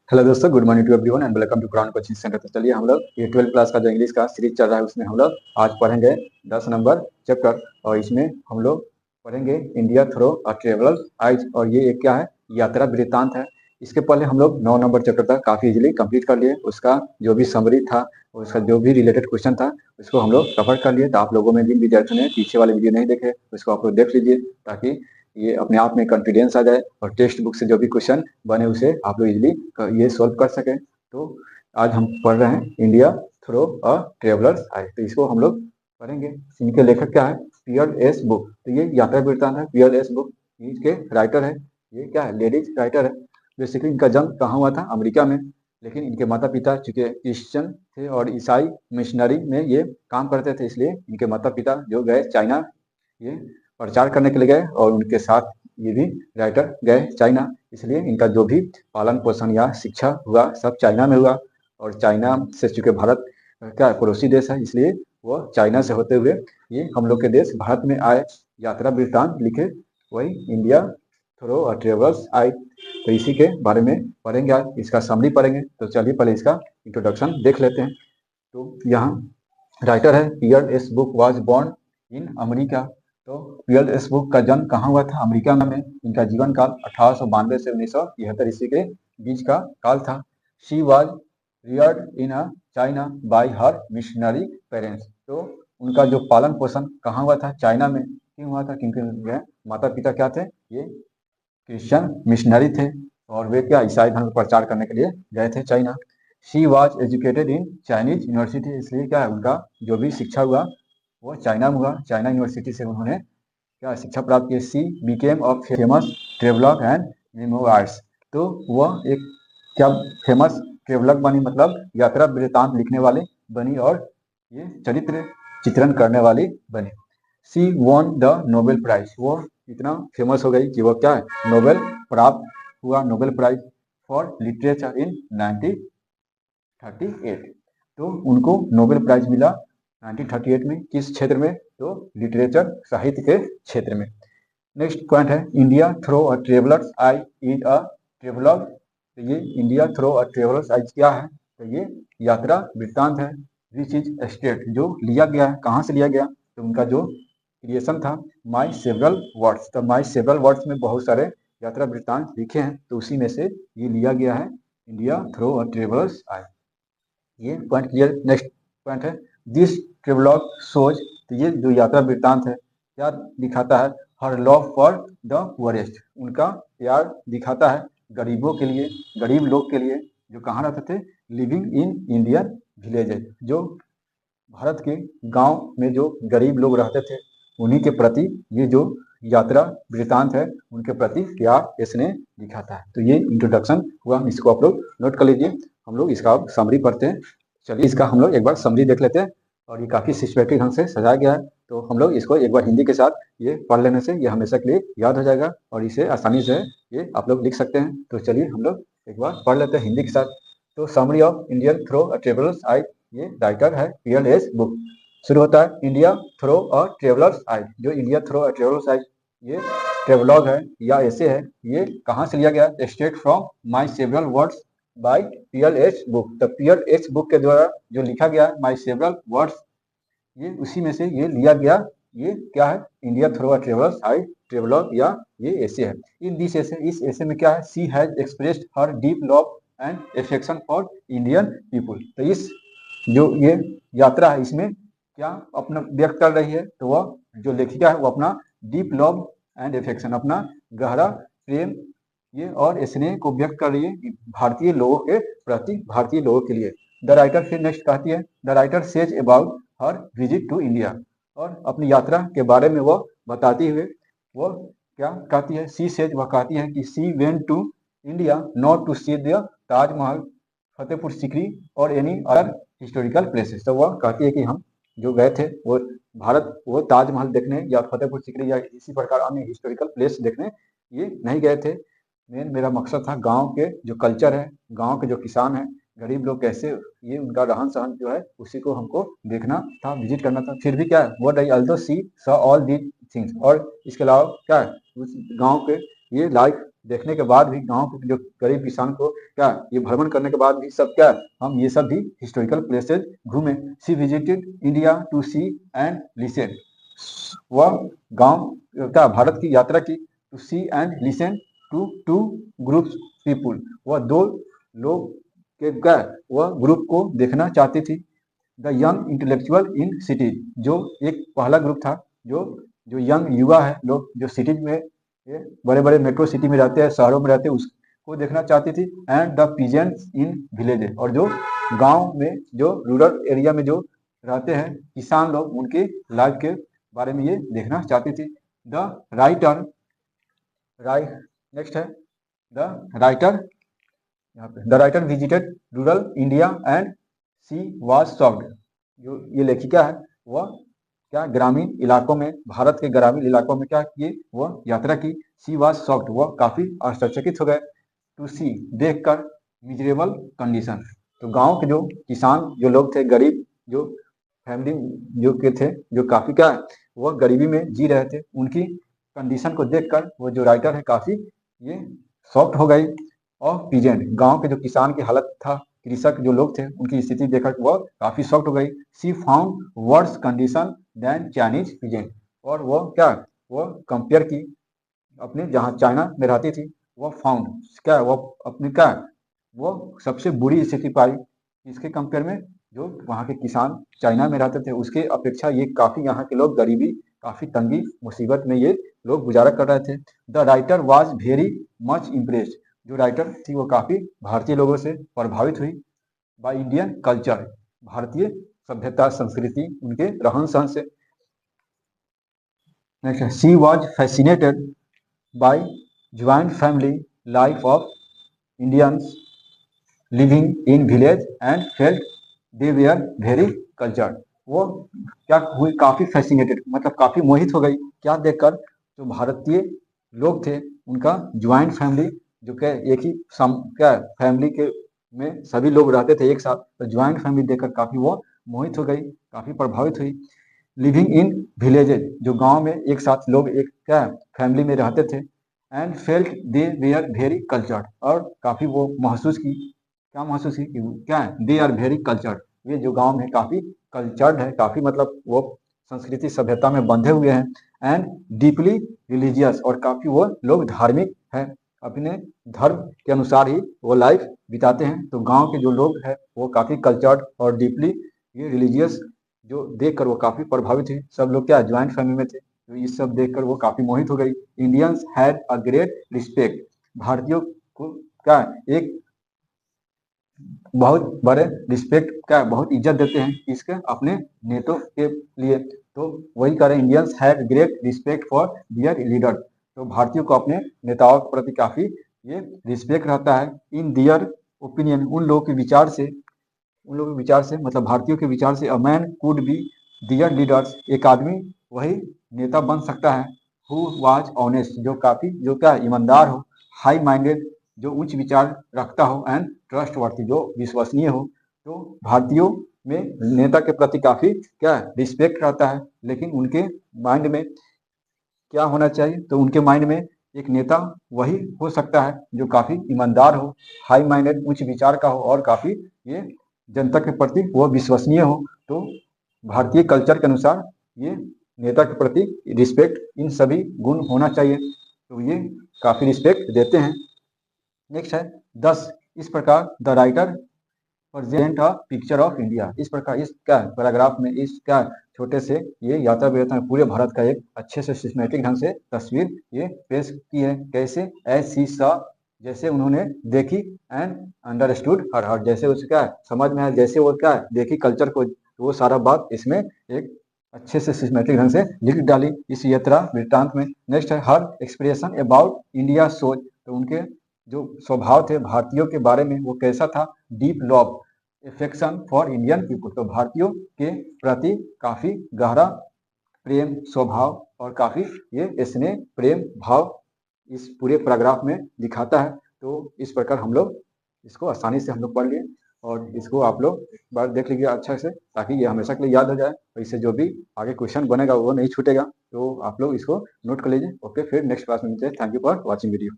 Hello दोस्तों, good morning to everyone and welcome to Crown Coaching Centre. तो चलिए हम लोग ये 12th क्लास का जो इंग्लिश का सीरीज चल रहा है उसमें हम लोग आज पढ़ेंगे 10 नंबर चैप्टर। और इसमें हम लोग पढ़ेंगे India through a traveller's eyes. और ये एक क्या है, यात्रा वृत्तांत है। इसके पहले हम लोग 9 नंबर चैप्टर तक काफ़ी इजीली कंप्लीट कर लिए। उसका जो भी समरी था, उसका जो भी रिलेटेड क्वेश्चन था, उसको हम लोग कवर कर लिए। तो आप लोगों में जिन विद्यार्थियों ने पीछे वाले वीडियो नहीं देखे उसको आप लोग देख लीजिए, ताकि ये अपने आप में कॉन्फिडेंस आ जाए और टेक्स्ट बुक से जो भी क्वेश्चन बने उसे आप लोग इजीली ये सॉल्व कर सकें। तो आज हम पढ़ रहे हैं India through a traveller's eyes. तो इसको हम लोग पढ़ेंगे। इनके लेखक क्या है, पियर एस बुक। तो ये यात्रा वृत्तांत है, पियर एस बुक इसके राइटर है। ये क्या है, लेडीज राइटर है। बेसिकली इनका जन्म कहाँ हुआ था, अमेरिका में। लेकिन इनके माता पिता चूंकि क्रिश्चियन थे और ईसाई मिशनरी में ये काम करते थे, इसलिए इनके माता पिता जो गए चाइना ये प्रचार करने के लिए गए, और उनके साथ ये भी राइटर गए चाइना। इसलिए इनका जो भी पालन पोषण या शिक्षा हुआ सब चाइना में हुआ। और चाइना से चूंकि भारत क्या पड़ोसी देश है, इसलिए वो चाइना से होते हुए ये हम लोग के देश भारत में आए, यात्रा वृत्तांत लिखे, वही इंडिया थ्रो अ ट्रेवल्स आए। तो इसी के बारे में पढ़ेंगे आज, इसका समरी पढ़ेंगे। तो चलिए पहले इसका इंट्रोडक्शन देख लेते हैं। तो यहाँ राइटर है Pearl S Buck was born in America. तो पियर एस बुक का जन्म कहाँ हुआ था, अमेरिका में। इनका जीवन काल 1892 से 1973 ईस्वी के बीच का काल था। She was Rudyard in a China bye her missionary parents. तो उनका जो पालन पोषण कहाँ हुआ था, चाइना में। क्यों हुआ था, क्योंकि उनके माता पिता क्या थे, ये क्रिश्चियन मिशनरी थे, और वे क्या ईसाई धर्म का प्रचार करने के लिए गए थे China. She was educated in Chinese university. इसलिए क्या है, उनका जो भी शिक्षा हुआ वो चाइना में हुआ। चाइना यूनिवर्सिटी से उन्होंने क्या शिक्षा प्राप्त की। सी became a famous traveller and memoirs. तो वह एक क्या फेमस ट्रेवलर बनी, मतलब यात्रा वृत्तांत लिखने वाले बनी, और ये चरित्र चित्रण करने वाली बनी। सी वॉन द नोबेल प्राइज। वो इतना फेमस हो गई कि वो क्या है, नोबेल प्राप्त हुआ, Nobel prize for literature in 1938। तो उनको नोबेल प्राइज मिला 1938 में। किस क्षेत्र में, तो लिटरेचर साहित्य के क्षेत्र में। नेक्स्ट पॉइंट है India through a traveller's eye is a traveller. तो ये India through a traveller's eyes क्या है, तो ये यात्रा वृत्तांत है। विच इज स्टेट, जो लिया गया है, कहाँ से लिया गया, तो उनका जो क्रिएशन था माई सेवरल वर्ड्स। तो माई सेवरल वर्ड्स में बहुत सारे यात्रा वृत्तांत लिखे हैं, तो उसी में से ये लिया गया है, India through a traveller's eye. ये पॉइंट क्लियर। नेक्स्ट पॉइंट है दिस ट्रेवलॉग शोज। तो ये जो यात्रा वृत्तांत है क्या दिखाता है, हर लव फॉर द पुअरेस्ट। उनका प्यार दिखाता है गरीबों के लिए, गरीब लोग के लिए, जो कहाँ रहते थे, लिविंग इन इंडियन विलेजेस। जो भारत के गांव में जो गरीब लोग रहते थे उन्हीं के प्रति ये जो यात्रा वृत्तांत है उनके प्रति प्यार इसने दिखाता है। तो ये इंट्रोडक्शन हुआ, इसको आप लोग नोट कर लीजिए। हम लोग इसका अब समरी पढ़ते हैं। चलिए इसका हम लोग एक बार समरी देख लेते हैं। और ये काफ़ी सिस्टमेटिक ढंग से सजाया गया है, तो हम लोग इसको एक बार हिंदी के साथ ये पढ़ लेने से ये हमेशा के लिए याद हो जाएगा, और इसे आसानी से ये आप लोग लिख सकते हैं। तो चलिए हम लोग एक बार पढ़ लेते हैं हिंदी के साथ। तो summary of Indian through a traveller's eye, ये राइटर है पियर एस बुक। शुरू होता है India through a traveller's eyes. जो India through a traveller's eyes ये ट्रेवलॉग है या ऐसे है, ये कहाँ से लिया गया, state from my several words by Pearl S Buck. तो पियर एस बुक के द्वारा जो लिखा गया माई सेवरल वर्ड्स, ये उसी में से ये लिया गया। ये क्या है, India through a traveller's eyes travelogue या ये ऐसे है। इन दिस ऐसे, इस ऐसे में क्या है, she has expressed her deep love and affection for Indian people. तो इस जो ये यात्रा है इसमें क्या अपना व्यक्त कर रही है, तो वह जो लेखिका है वो अपना डीप लव एंड एफेक्शन, अपना गहरा प्रेम ये और स्नेह को व्यक्त कर रही है भारतीय लोगों के प्रति, भारतीय लोगों के लिए। द राइटर फिर नेक्स्ट कहती है, the writer says about her visit to India. और अपनी यात्रा के बारे में वह बताती हुए वो क्या कहती है, सी सेज, वह कहती है कि she went to India not to see the Taj Mahal, Fatehpur Sikri और एनी अदर हिस्टोरिकल प्लेसेस। तो वह कहती है कि हम जो गए थे वो भारत, वो ताजमहल देखने या फतेहपुर सीकरी या इसी प्रकार अन्य हिस्टोरिकल प्लेस देखने ये नहीं गए थे। मेरा मकसद था गांव के जो कल्चर है, गांव के जो किसान हैं, गरीब लोग कैसे, ये उनका रहन सहन जो है उसी को हमको देखना था, विजिट करना था। फिर भी क्या है, what I also C saw all these things. और इसके अलावा क्या है, उस गांव के ये लाइफ देखने के बाद भी, गांव के जो गरीब किसान को क्या ये भ्रमण करने के बाद भी सब क्या हम ये सब भी हिस्टोरिकल प्लेसेस घूमे। She visited India to see and listen, वह गांव क्या भारत की यात्रा की, to see and listen to two groups people, वह दो लोग के क्या वह ग्रुप को देखना चाहती थी। The young intellectual in cities, जो एक पहला ग्रुप था, जो जो यंग युवा है लोग जो सिटीज में बड़े बड़े मेट्रो सिटी में रहते हैं, शहरों में रहते हैं, उसको देखना चाहती थी। And the peasants in villages, और जो गांव में जो रूरल एरिया में जो रहते हैं किसान लोग, उनकी लाइफ के बारे में ये देखना चाहती थी। द राइटर नेक्स्ट है द राइटर, यहाँ पे the writer visited rural India and she was shocked, जो ये लेखिका है वह क्या ग्रामीण इलाकों में, भारत के ग्रामीण इलाकों में क्या किए, वह यात्रा की। सी वाज शॉक्ड, वह काफी आश्चर्यचकित हो गए। टू सी, देखकर, मिजरेबल कंडीशन, तो गांव के जो किसान जो लोग थे, गरीब जो फैमिली जो के थे, जो काफी क्या वह गरीबी में जी रहे थे, उनकी कंडीशन को देखकर वो जो राइटर है काफी ये शॉक्ड हो गई। और पीजेंट, गांव के जो किसान की हालत था, कृषक जो लोग थे, उनकी स्थिति देखकर वह काफी शॉक्ड हो गई। She found worse condition than Chinese peasant, और वह क्या वह कंपेयर की अपने जहाँ चाइना में रहती थी, वह फाउंड क्या वह अपने क्या वो सबसे बुरी स्थिति पाई इसके कंपेयर में, जो वहाँ के किसान चाइना में रहते थे उसके अपेक्षा ये काफी यहाँ के लोग गरीबी, काफी तंगी मुसीबत में ये लोग गुजारा कर रहे थे। The writer was very much impressed, जो राइटर थी वो काफी भारतीय लोगों से प्रभावित हुई। बाय इंडियन कल्चर, भारतीय सभ्यता संस्कृति, उनके रहन सहन से। Next, she was fascinated by joint family life of Indians living in village and felt they were very cultured, वो क्या हुई काफी फैसिनेटेड, मतलब काफी मोहित हो गई, क्या देखकर, जो भारतीय लोग थे उनका ज्वाइंट फैमिली, जो क्या एक ही क्या फैमिली के में सभी लोग रहते थे एक साथ, तो ज्वाइंट फैमिली देखकर काफी वो मोहित हो गई, काफी प्रभावित हुई। लिविंग इन विलेजेज, जो गांव में एक साथ लोग एक क्या फैमिली में रहते थे। And felt they were very cultured, और काफी वो महसूस की, क्या महसूस की कि क्या दे आर वेरी कल्चर्ड, ये जो गांव में काफी कल्चर्ड है, काफी मतलब वो संस्कृति सभ्यता में बंधे हुए हैं। एंड डीपली रिलीजियस, और काफी वो लोग धार्मिक है, अपने धर्म के अनुसार ही वो लाइफ बिताते हैं। तो गांव के जो लोग हैं वो काफी कल्चर्ड और डीपली ये रिलीजियस, जो देखकर वो काफी प्रभावित हुई। सब लोग क्या ज्वाइंट फैमिली में थे, तो ये सब देखकर वो काफी मोहित हो गई। Indians had a great respect, भारतीयों को क्या एक बहुत बड़े रिस्पेक्ट का बहुत इज्जत देते हैं इसके अपने नेताओं के लिए। तो वही कह रहे, Indians had great respect for their leader, तो भारतीयों को अपने नेताओं के प्रति काफी ये रिस्पेक्ट रहता है। इन दियर ओपिनियन, उन लोगों के विचार से, उन लोगों के विचार से मतलब भारतीयों के विचार से, a man could be their leaders, एक आदमी वही नेता बन सकता है। हु वाज ऑनेस्ट, जो काफी जो क्या ईमानदार हो। हाई माइंडेड, जो उच्च विचार रखता हो। एंड ट्रस्टवर्थी, जो विश्वसनीय हो। तो भारतीयों में नेता के प्रति काफी क्या रिस्पेक्ट रहता है, लेकिन उनके माइंड में क्या होना चाहिए, तो उनके माइंड में एक नेता वही हो सकता है जो काफी ईमानदार हो, हाई माइंडेड, उच्च विचार का हो, और काफी ये जनता के प्रति वो विश्वसनीय हो। तो भारतीय कल्चर के अनुसार ये नेता के प्रति रिस्पेक्ट, इन सभी गुण होना चाहिए, तो ये काफी रिस्पेक्ट देते हैं। नेक्स्ट है 10, इस प्रकार the writer present a picture of India, इस प्रकार इस क्या पैराग्राफ में इस क्या छोटे से ये यात्रा व्यवस्था में पूरे भारत का एक अच्छे से सिस्टमेटिक ढंग से तस्वीर ये पेश की है। कैसे, एज सी सा, जैसे उन्होंने देखी, एंड अंडरस्टूड हर हर, जैसे उसे क्या समझ में आया, जैसे वो क्या देखी कल्चर को, वो सारा बात इसमें एक अच्छे से सिस्टमेटिक ढंग से लिख डाली इस यात्रा वृत्तांत में। नेक्स्ट है हर एक्सप्रेशन अबाउट इंडिया सोच, तो उनके जो स्वभाव थे भारतीयों के बारे में वो कैसा था। Deep love affection for Indian people, तो भारतीयों के प्रति काफी गहरा प्रेम स्वभाव और काफी ये स्नेह प्रेम भाव इस पूरे पैराग्राफ में दिखाता है। तो इस प्रकार हम लोग इसको आसानी से हम लोग पढ़ लिए, और इसको आप लोग एक बार देख लीजिए अच्छा से, ताकि ये हमेशा के लिए याद हो जाए, और इससे जो भी आगे क्वेश्चन बनेगा वो नहीं छूटेगा। तो आप लोग इसको नोट कर लीजिए। ओके, फिर नेक्स्ट क्लास में मिलते हैं। Thank you for watching video.